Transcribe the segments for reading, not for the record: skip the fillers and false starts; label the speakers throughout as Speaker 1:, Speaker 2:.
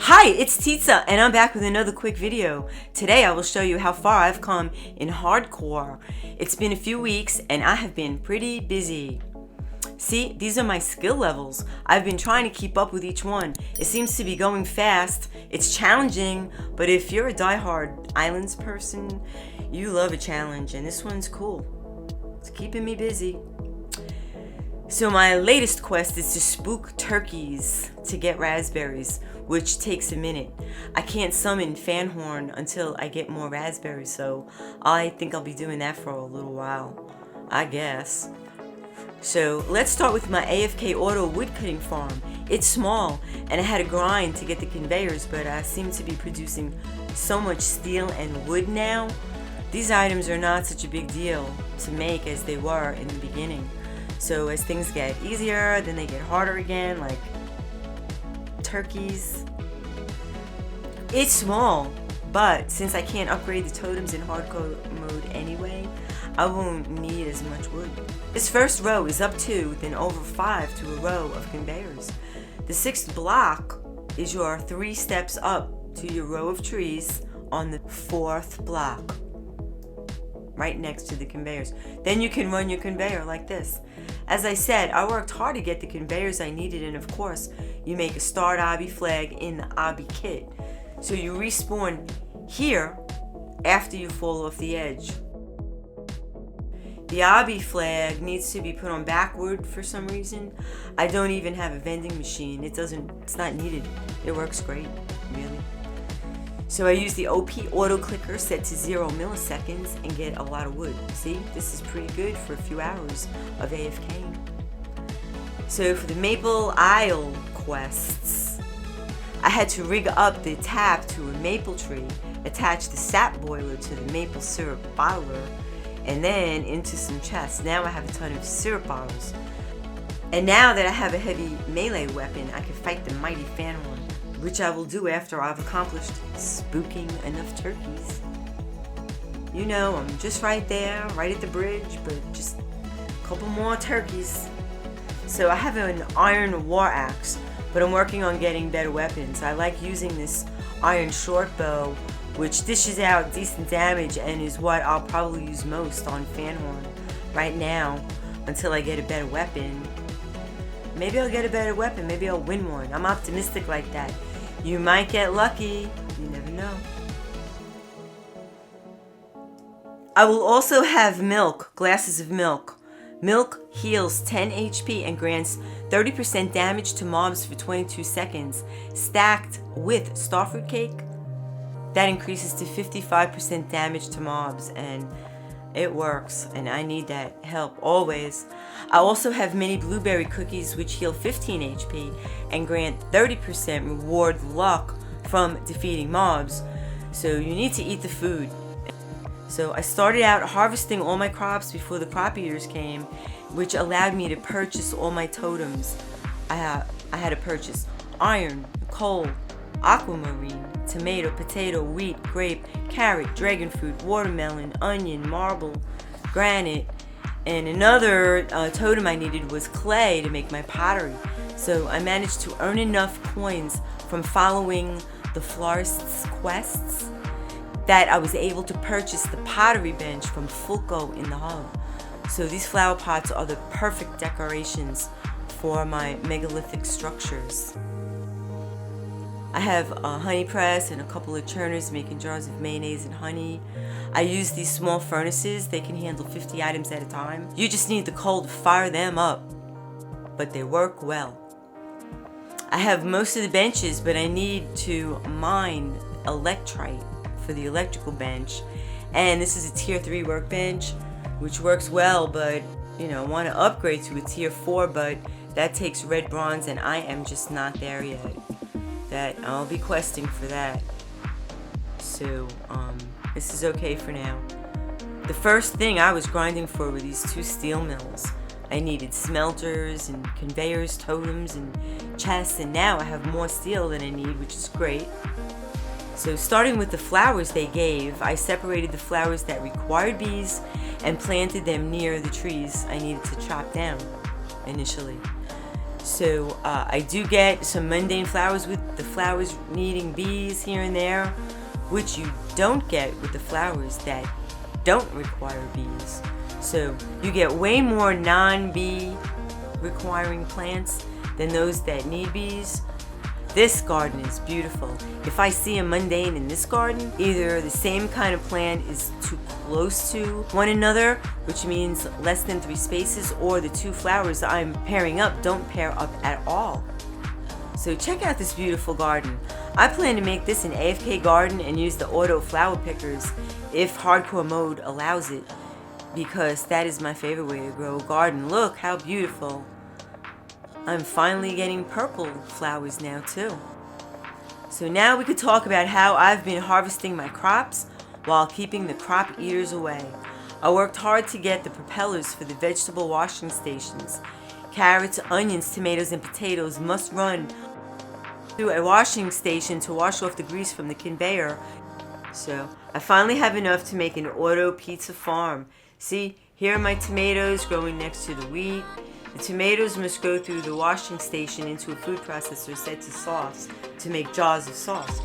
Speaker 1: Hi, it's Titsa, and I'm back with another quick video. Today I will show you how far I've come in hardcore. It's been a few weeks and I have been pretty busy. See, these are my skill levels. I've been trying to keep up with each one. It seems to be going fast. It's challenging, but if you're a die-hard Islands person, you love a challenge, and this one's cool. It's keeping me busy. So my latest quest is to spook turkeys to get raspberries, which takes a minute. I can't summon Fanhorn until I get more raspberries, so I think I'll be doing that for a little while, I guess. So let's start with my AFK auto woodcutting farm. It's small, and I had to grind to get the conveyors, but I seem to be producing so much steel and wood now. These items are not such a big deal to make as they were in the beginning. So as things get easier, then they get harder again, like turkeys. It's small, but since I can't upgrade the totems in hardcore mode anyway, I won't need as much wood. This first row is up 2, then over 5 to a row of conveyors. The 6th block is your 3 steps up to your row of trees on the 4th block, right next to the conveyors. Then you can run your conveyor like this. As I said, I worked hard to get the conveyors I needed, and of course, you make a start obby flag in the obby kit. So you respawn here after you fall off the edge. The obby flag needs to be put on backward for some reason. I don't even have a vending machine. It's not needed. It works great, really. So I use the OP auto clicker set to 0 milliseconds and get a lot of wood. See, this is pretty good for a few hours of AFKing. So for the Maple Isle quests, I had to rig up the tap to a maple tree, attach the sap boiler to the maple syrup bottler, and then into some chests. Now I have a ton of syrup bottles. And now that I have a heavy melee weapon, I can fight the mighty Fanhorn, which I will do after I've accomplished spooking enough turkeys. You know, I'm just right there, right at the bridge, but just a couple more turkeys. So I have an iron war axe, but I'm working on getting better weapons. I like using this iron short bow, which dishes out decent damage and is what I'll probably use most on Fanhorn right now until I get a better weapon. Maybe I'll get a better weapon, maybe I'll win one. I'm optimistic like that. You might get lucky, you never know. I will also have milk, glasses of milk. Milk heals 10 HP and grants 30% damage to mobs for 22 seconds. Stacked with starfruit cake, that increases to 55% damage to mobs, and it works, and I need that help always. I also have mini blueberry cookies which heal 15 HP and grant 30% reward luck from defeating mobs. So you need to eat the food. So I started out harvesting all my crops before the crop eaters came, which allowed me to purchase all my totems. I had to purchase iron, coal, aquamarine, tomato, potato, wheat, grape, carrot, dragon fruit, watermelon, onion, marble, granite, and another totem I needed was clay to make my pottery. So I managed to earn enough coins from following the florist's quests that I was able to purchase the pottery bench from Fulco in the hub. So these flower pots are the perfect decorations for my megalithic structures. I have a honey press and a couple of churners making jars of mayonnaise and honey. I use these small furnaces. They can handle 50 items at a time. You just need the coal to fire them up, but they work well. I have most of the benches, but I need to mine electrite for the electrical bench. And this is a tier 3 workbench, which works well, but you know, I want to upgrade to a tier 4, but that takes red bronze and I am just not there yet. That I'll be questing for that. So this is okay for now. The first thing I was grinding for were these 2 steel mills. I needed smelters and conveyors, totems and chests, and now I have more steel than I need, which is great. So starting with the flowers they gave, I separated the flowers that required bees and planted them near the trees I needed to chop down initially. So I do get some mundane flowers with the flowers needing bees here and there, which you don't get with the flowers that don't require bees. So you get way more non-bee requiring plants than those that need bees. This garden is beautiful. If I see a mundane in this garden, either the same kind of plant is too close to one another, which means less than 3 spaces, or the 2 flowers I'm pairing up don't pair up at all. So check out this beautiful garden. I plan to make this an AFK garden and use the auto flower pickers if hardcore mode allows it, because that is my favorite way to grow a garden. Look how beautiful. I'm finally getting purple flowers now too. So now we could talk about how I've been harvesting my crops while keeping the crop eaters away. I worked hard to get the propellers for the vegetable washing stations. Carrots, onions, tomatoes, and potatoes must run through a washing station to wash off the grease from the conveyor. So I finally have enough to make an auto pizza farm. See, here are my tomatoes growing next to the wheat. The tomatoes must go through the washing station into a food processor set to sauce to make jars of sauce.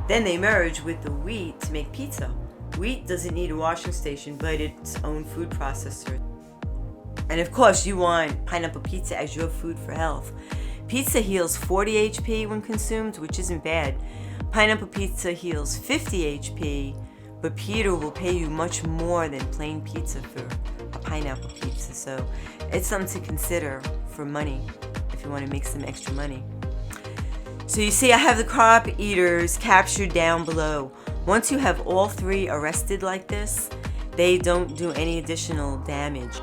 Speaker 1: Then they merge with the wheat to make pizza. Wheat doesn't need a washing station, but its own food processor. And of course, you want pineapple pizza as your food for health. Pizza heals 40 HP when consumed, which isn't bad. Pineapple pizza heals 50 HP, but Peter will pay you much more than plain pizza for a pineapple pizza, so it's something to consider for money if you want to make some extra money. So you see, I have the crop eaters captured down below. Once you have all 3 arrested like this, they don't do any additional damage.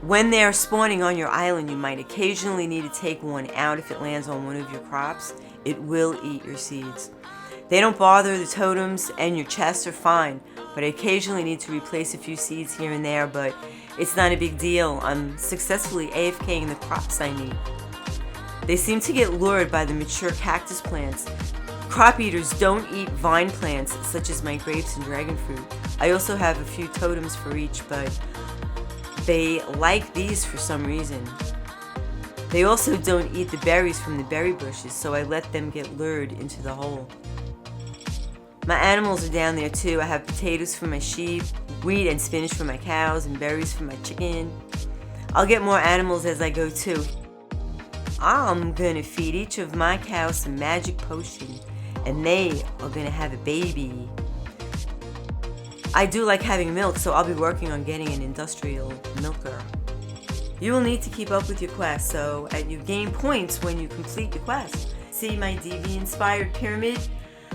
Speaker 1: When they're spawning on your island, you might occasionally need to take one out if it lands on one of your crops. It will eat your seeds. They don't bother the totems, and your chests are fine, but I occasionally need to replace a few seeds here and there, but it's not a big deal. I'm successfully AFKing the crops I need. They seem to get lured by the mature cactus plants. Crop eaters don't eat vine plants such as my grapes and dragon fruit. I also have a few totems for each, but they like these for some reason. They also don't eat the berries from the berry bushes, so I let them get lured into the hole. My animals are down there too. I have potatoes for my sheep, wheat and spinach for my cows, and berries for my chicken. I'll get more animals as I go too. I'm gonna feed each of my cows some magic potion, and they are gonna have a baby. I do like having milk, so I'll be working on getting an industrial milker. You will need to keep up with your quest, so you gain points when you complete the quest. See my DV-inspired pyramid?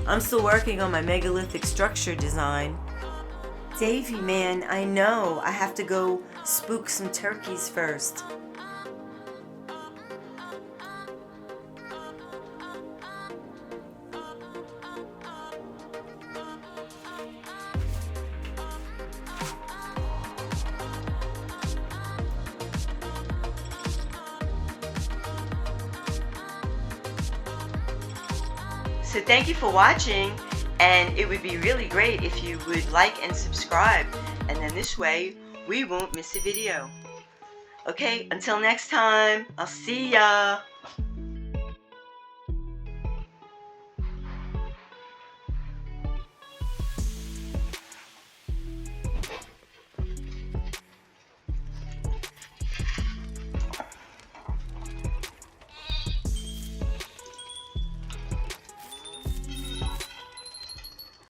Speaker 1: I'm still working on my megalithic structure design. Davey, man, I know. I have to go spook some turkeys first. So thank you for watching, and it would be really great if you would like and subscribe, and then this way we won't miss a video. Okay, until next time, I'll see ya!